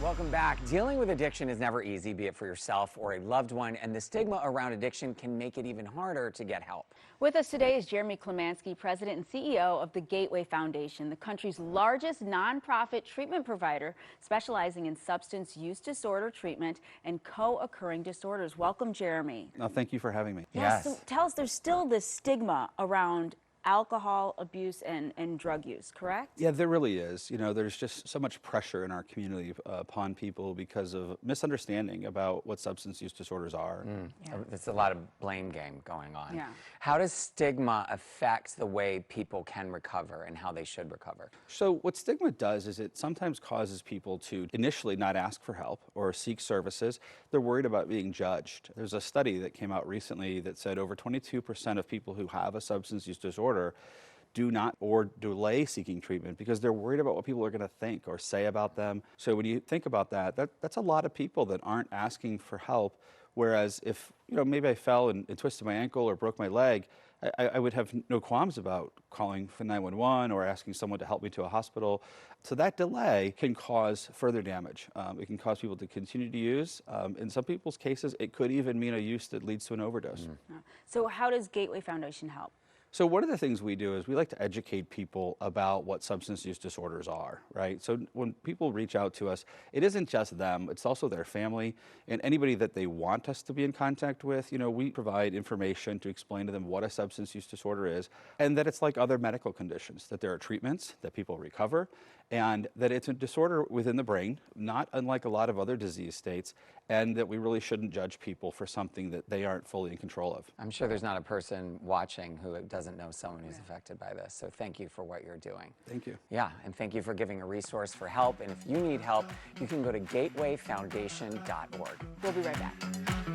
Welcome back. Dealing with addiction is never easy, be it for yourself or a loved one, and the stigma around addiction can make it even harder to get help. With us today is Jeremy Klemanski, President and CEO of the Gateway Foundation, the country's largest nonprofit treatment provider specializing in substance use disorder treatment and co-occurring disorders. Welcome, Jeremy. Thank you for having me. Yes. So tell us, there's still this stigma around alcohol abuse and drug use, correct? Yeah, there really is. You know, there's just so much pressure in our community upon people because of misunderstanding about what substance use disorders are. There's a lot of blame game going on. Yeah. How does stigma affect the way people can recover and how they should recover? So what stigma does is it sometimes causes people to initially not ask for help or seek services. They're worried about being judged. There's a study that came out recently that said over 22% of people who have a substance use disorder do not or delay seeking treatment because they're worried about what people are going to think or say about them. So when you think about that, that's a lot of people that aren't asking for help. Whereas if, you know, maybe I fell and twisted my ankle or broke my leg, I would have no qualms about calling for 911 or asking someone to help me to a hospital. So that delay can cause further damage. It can cause people to continue to use. In some people's cases, it could even mean a use that leads to an overdose. So how does Gateway Foundation help? So one of the things we do is we like to educate people about what substance use disorders are, right? So when people reach out to us, it isn't just them, it's also their family and anybody that they want us to be in contact with. You know, we provide information to explain to them what a substance use disorder is and that it's like other medical conditions, that there are treatments, that people recover, and that it's a disorder within the brain, not unlike a lot of other disease states, and that we really shouldn't judge people for something that they aren't fully in control of. I'm sure there's not a person watching who doesn't know someone who's affected by this. So thank you for what you're doing. Thank you. Yeah, and thank you for giving a resource for help. And if you need help, you can go to gatewayfoundation.org. We'll be right back.